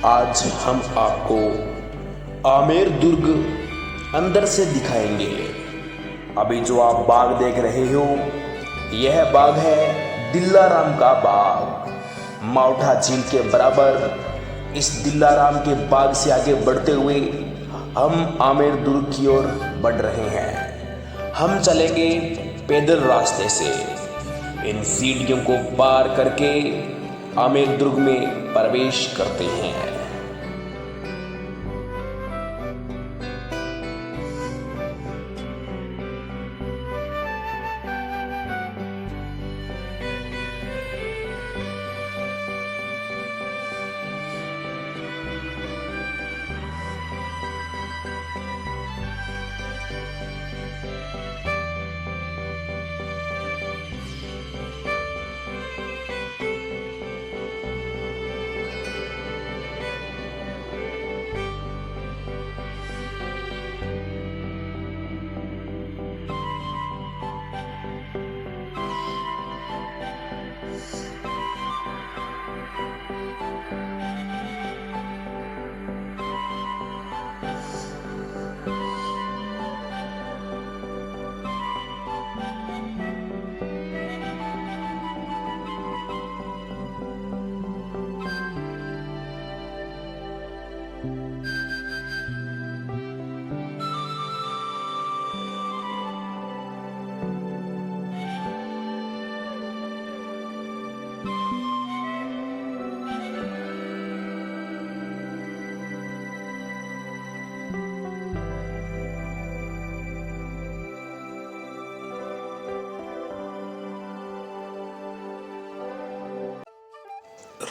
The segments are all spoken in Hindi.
आज हम आपको आमेर दुर्ग अंदर से दिखाएंगे। अभी जो आप बाग देख रहे हो, यह बाग है दिल्लाराम का बाग। माउठा झील के बराबर इस दिल्लाराम के बाग से आगे बढ़ते हुए हम आमेर दुर्ग की ओर बढ़ रहे हैं। हम चलेंगे पैदल रास्ते से। इन सीढ़ियों को पार करके आमेर दुर्ग में प्रवेश करते हैं।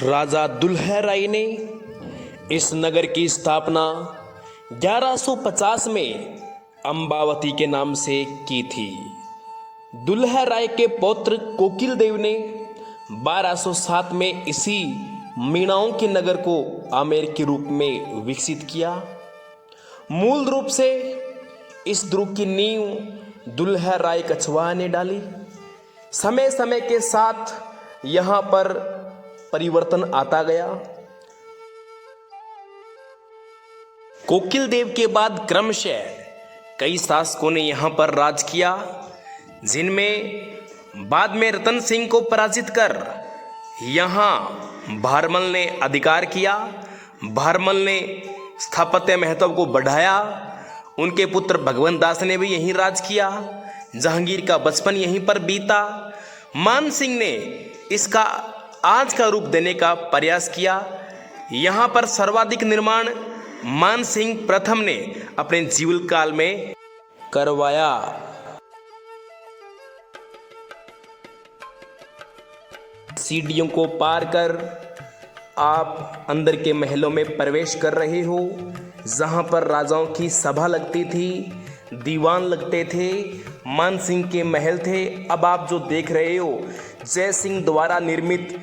राजा दुल्हा राय ने इस नगर की स्थापना 1150 में अम्बावती के नाम से की थी। दुल्हा राय के पौत्र कोकिल देव ने 1207 में इसी मीणाओं के नगर को आमेर के रूप में विकसित किया। मूल रूप से इस दुर्ग की नींव दुल्हा राय कछवाहा ने डाली। समय समय के साथ यहाँ पर परिवर्तन आता गया। कोकिल देव के बाद क्रमशः कई शासकों ने यहाँ पर राज किया, जिनमें बाद में रतन सिंह को पराजित कर यहाँ भारमल ने अधिकार किया। भारमल ने स्थापत्य महत्व को बढ़ाया। उनके पुत्र भगवंत दास ने भी यहीं राज किया। जहांगीर का बचपन यहीं पर बीता। मान सिंह ने इसका आज का रूप देने का प्रयास किया। यहाँ पर सर्वाधिक निर्माण मान सिंह प्रथम ने अपने जीवन काल में करवाया। सीढ़ियों को पार कर आप अंदर के महलों में प्रवेश कर रहे हो, जहाँ पर राजाओं की सभा लगती थी, दीवान लगते थे, मान सिंह के महल थे। अब आप जो देख रहे हो जय सिंह द्वारा निर्मित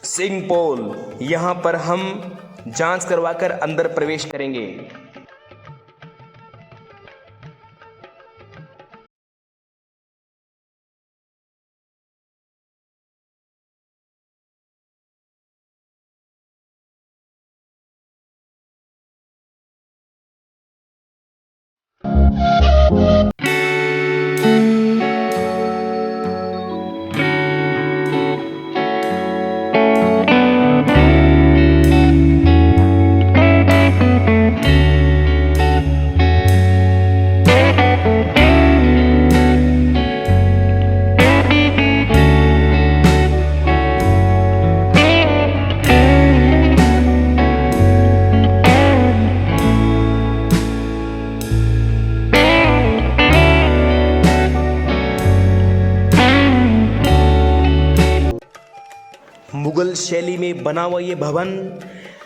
सिंह पोल, यहाँ पर हम जांच करवाकर अंदर प्रवेश करेंगे। शैली में बना हुआ ये भवन,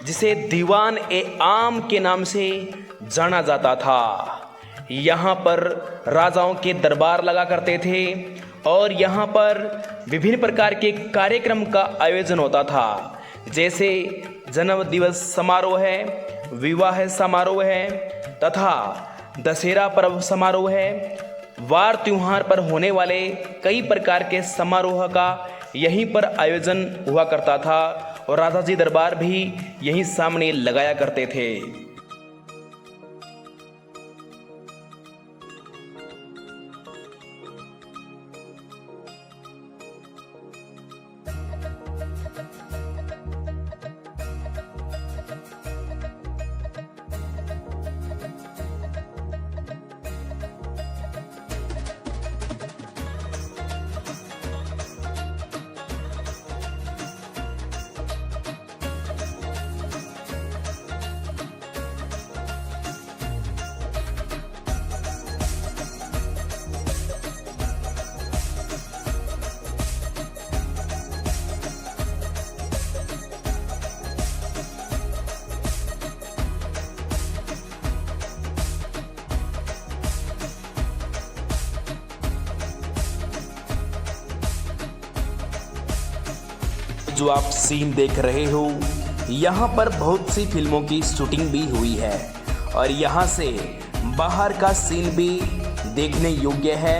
जिसे दीवान ए आम के नाम से जाना जाता था। यहाँ पर राजाओं के दरबार लगा करते थे और यहाँ पर विभिन्न प्रकार के कार्यक्रम का आयोजन होता था, जैसे जन्म दिवस समारोह है, विवाह समारोह है तथा दशहरा पर्व समारोह है। वार त्योहार पर होने वाले कई प्रकार के समारोह का यहीं पर आयोजन हुआ करता था और राजा जी दरबार भी यहीं सामने लगाया करते थे। जो आप सीन देख रहे हो, यहाँ पर बहुत सी फिल्मों की शूटिंग भी हुई है और यहाँ से बाहर का सीन भी देखने योग्य है।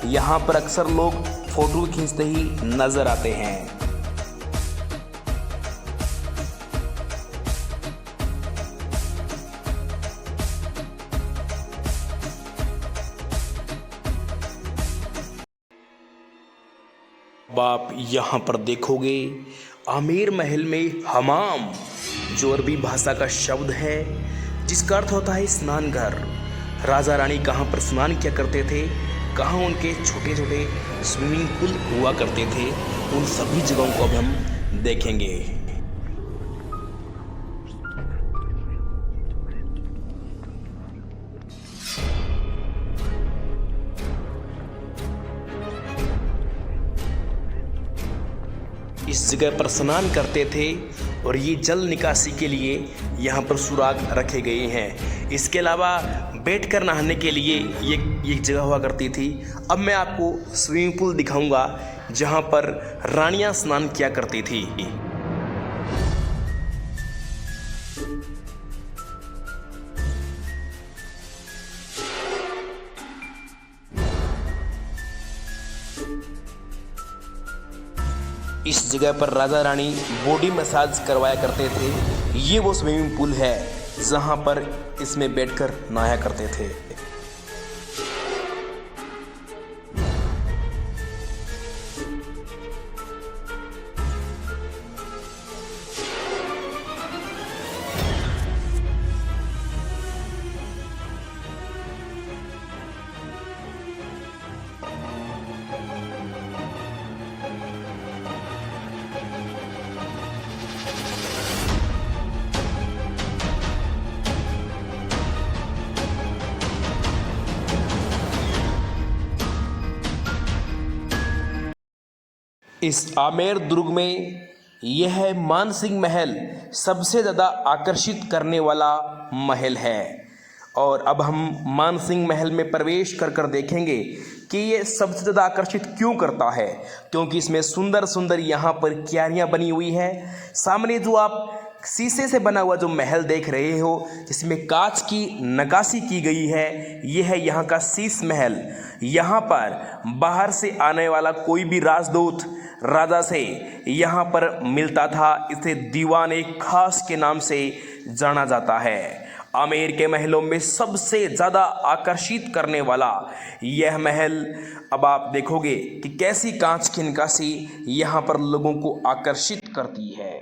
यहाँ पर अक्सर लोग फोटो खींचते ही नजर आते हैं। अब आप यहाँ पर देखोगे आमेर महल में हमाम, जो अरबी भाषा का शब्द है जिसका अर्थ होता है स्नान घर। राजा रानी कहाँ पर स्नान किया करते थे, कहाँ उनके छोटे छोटे स्विमिंग पूल हुआ करते थे, उन सभी जगहों को अब हम देखेंगे। इस जगह पर स्नान करते थे और ये जल निकासी के लिए यहाँ पर सुराग रखे गए हैं। इसके अलावा बैठकर नहाने के लिए ये जगह हुआ करती थी। अब मैं आपको स्विमिंग पूल दिखाऊंगा जहाँ पर रानियाँ स्नान किया करती थी। इस जगह पर राजा रानी बॉडी मसाज करवाया करते थे। ये वो स्विमिंग पूल है जहाँ पर इसमें बैठकर नहाया करते थे। इस आमेर दुर्ग में यह मानसिंह महल सबसे ज़्यादा आकर्षित करने वाला महल है। और अब हम मानसिंह महल में प्रवेश कर कर देखेंगे कि ये सबसे ज़्यादा आकर्षित क्यों करता है, क्योंकि इसमें सुंदर सुंदर यहाँ पर क्यारियाँ बनी हुई है। सामने जो आप शीशे से बना हुआ जो महल देख रहे हो, जिसमें कांच की नक्काशी की गई है, यह है यहाँ का शीश महल। यहाँ पर बाहर से आने वाला कोई भी राजदूत राजा से यहाँ पर मिलता था। इसे दीवान खास के नाम से जाना जाता है। आमेर के महलों में सबसे ज़्यादा आकर्षित करने वाला यह महल, अब आप देखोगे कि कैसी कांच की नक्काशी यहाँ पर लोगों को आकर्षित करती है।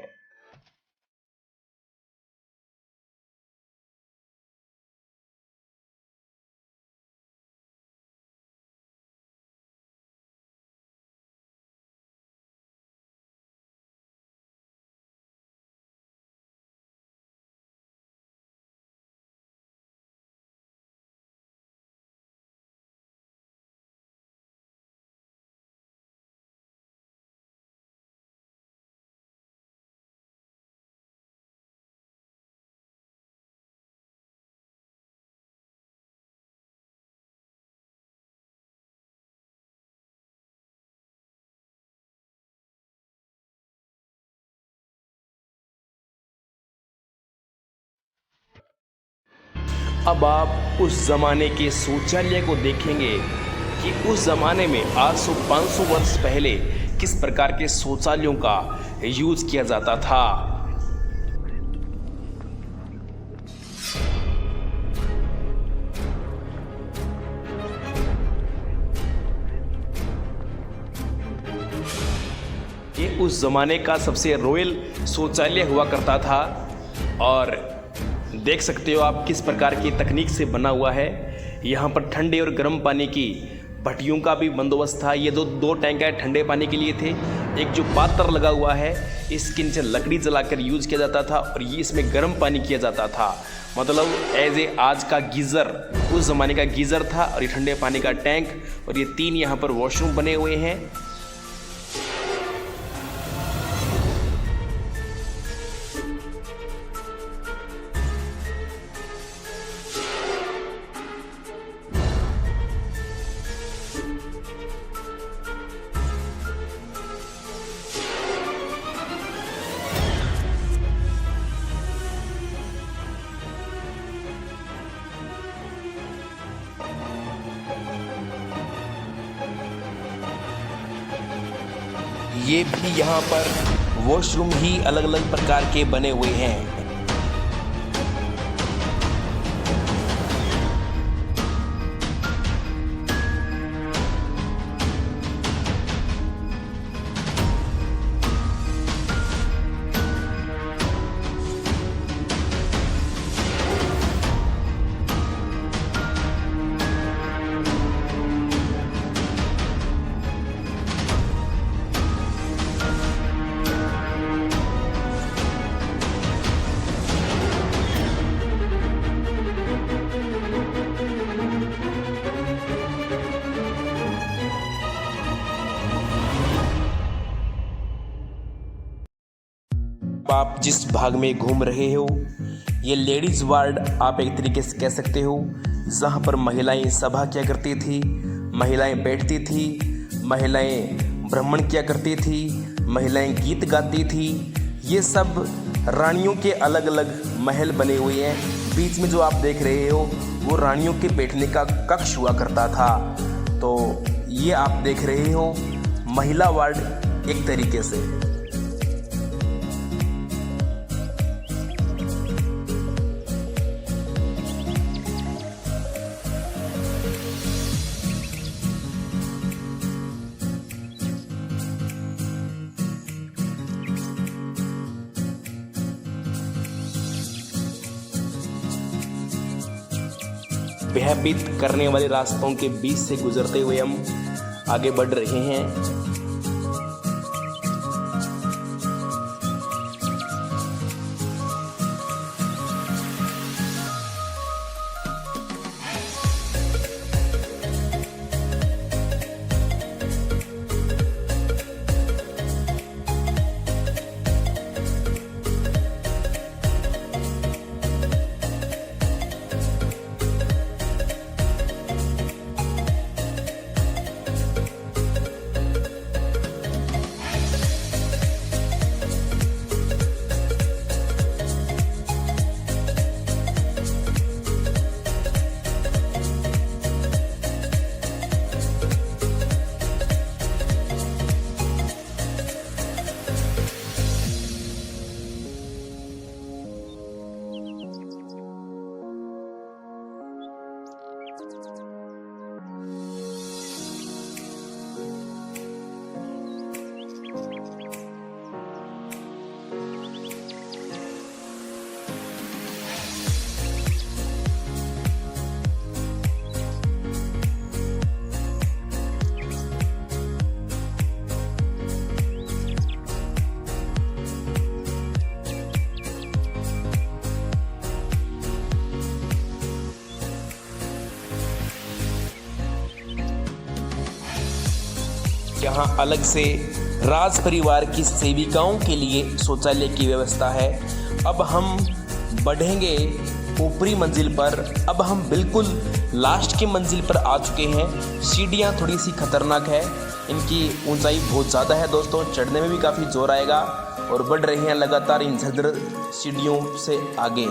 अब आप उस ज़माने के शौचालय को देखेंगे कि उस ज़माने में 800-500 वर्ष पहले किस प्रकार के शौचालयों का यूज़ किया जाता था। ये उस ज़माने का सबसे रॉयल शौचालय हुआ करता था और देख सकते हो आप किस प्रकार की तकनीक से बना हुआ है। यहाँ पर ठंडे और गर्म पानी की भट्टियों का भी बंदोबस्त था। ये दो टैंक ठंडे पानी के लिए थे। एक जो पात्र लगा हुआ है इसके नीचे लकड़ी जलाकर यूज़ किया जाता था और ये इसमें गर्म पानी किया जाता था। मतलब एज ए आज का गीज़र उस ज़माने का गीज़र था और ये ठंडे पानी का टैंक और ये 3 यहाँ पर वॉशरूम बने हुए हैं। ये भी यहाँ पर वॉशरूम ही अलग अलग प्रकार के बने हुए हैं। आप जिस भाग में घूम रहे हो ये लेडीज़ वार्ड आप एक तरीके से कह सकते हो, जहाँ पर महिलाएं सभा किया करती थी, महिलाएं बैठती थी, महिलाएं भ्रमण किया करती थी, महिलाएं गीत गाती थी। ये सब रानियों के अलग अलग महल बने हुए हैं। बीच में जो आप देख रहे हो वो रानियों के बैठने का कक्ष हुआ करता था। तो ये आप देख रहे हो महिला वार्ड एक तरीके से। भयभीत करने वाले रास्तों के बीच से गुजरते हुए हम आगे बढ़ रहे हैं। यहाँ अलग से राज परिवार की सेविकाओं के लिए शौचालय की व्यवस्था है। अब हम बढ़ेंगे ऊपरी मंजिल पर। अब हम बिल्कुल लास्ट की मंजिल पर आ चुके हैं। सीढ़ियाँ थोड़ी सी खतरनाक है, इनकी ऊंचाई बहुत ज़्यादा है दोस्तों, चढ़ने में भी काफ़ी जोर आएगा। और बढ़ रहे हैं लगातार इन झदर सीढ़ियों से आगे।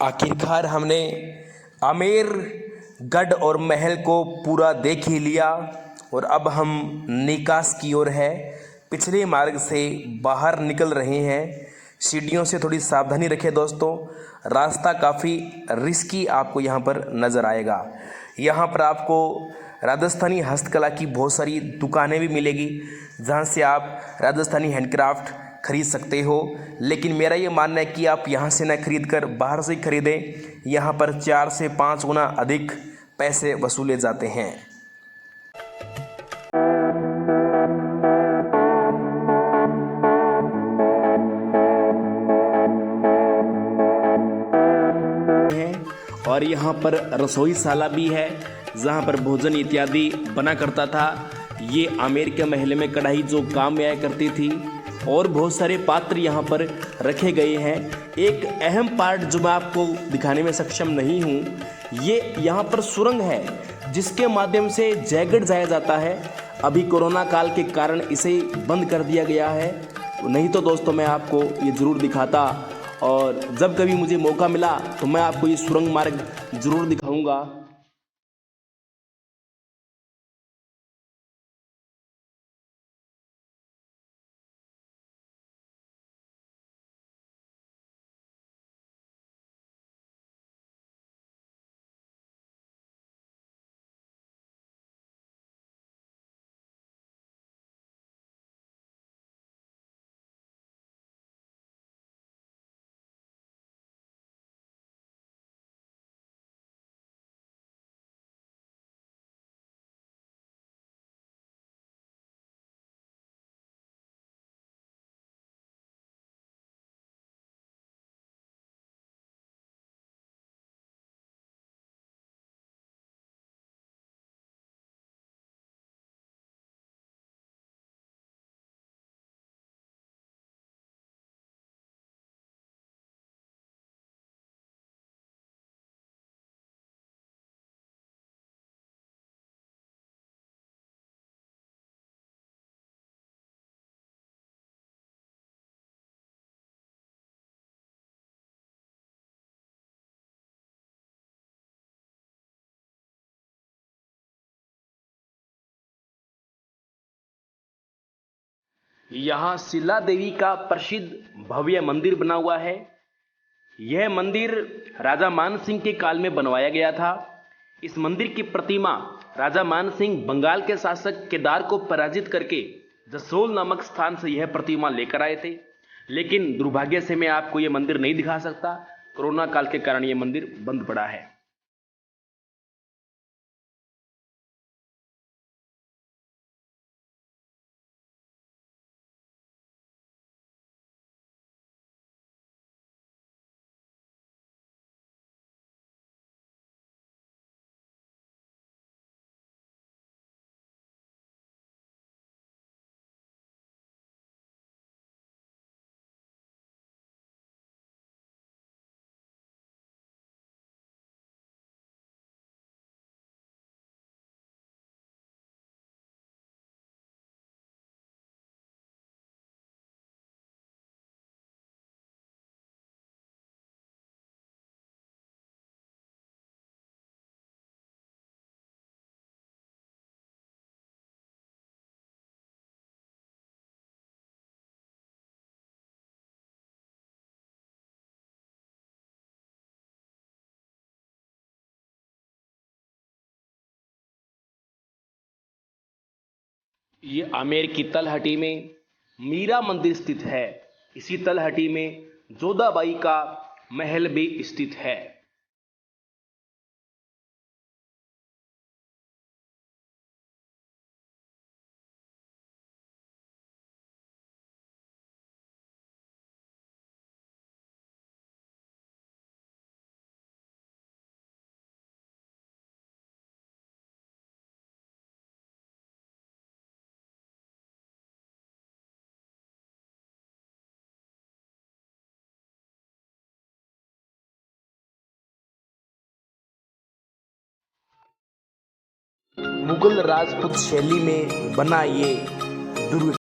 आखिरकार हमने आमेर गढ़ और महल को पूरा देख ही लिया और अब हम निकास की ओर है पिछले मार्ग से बाहर निकल रहे हैं। सीढ़ियों से थोड़ी सावधानी रखें दोस्तों, रास्ता काफ़ी रिस्की आपको यहाँ पर नज़र आएगा। यहाँ पर आपको राजस्थानी हस्तकला की बहुत सारी दुकानें भी मिलेगी जहाँ से आप राजस्थानी हैंडक्राफ्ट खरीद सकते हो, लेकिन मेरा ये मानना है कि आप यहाँ से ना खरीद कर बाहर से खरीदें। यहाँ पर 4 से 5 गुना अधिक पैसे वसूले जाते हैं। और यहाँ पर रसोईशाला भी है जहाँ पर भोजन इत्यादि बना करता था। ये आमेर के महल में कढ़ाई जो काम में आया करती थी और बहुत सारे पात्र यहाँ पर रखे गए हैं। एक अहम पार्ट जो मैं आपको दिखाने में सक्षम नहीं हूँ, ये यहाँ पर सुरंग है जिसके माध्यम से जयगढ़ जाया जाता है। अभी कोरोना काल के कारण इसे बंद कर दिया गया है, नहीं तो दोस्तों मैं आपको ये ज़रूर दिखाता और जब कभी मुझे मौका मिला तो मैं आपको ये सुरंग मार्ग ज़रूर दिखाऊंगा। यहाँ शिला देवी का प्रसिद्ध भव्य मंदिर बना हुआ है। यह मंदिर राजा मान सिंह के काल में बनवाया गया था। इस मंदिर की प्रतिमा राजा मान सिंह बंगाल के शासक केदार को पराजित करके जसोल नामक स्थान से यह प्रतिमा लेकर आए थे, लेकिन दुर्भाग्य से मैं आपको यह मंदिर नहीं दिखा सकता। कोरोना काल के कारण यह मंदिर बंद पड़ा है। ये आमेर की तलहटी में मीरा मंदिर स्थित है। इसी तलहटी में जोधाबाई का महल भी स्थित है। मुगल राजपूत शैली में बना ये दुर्ग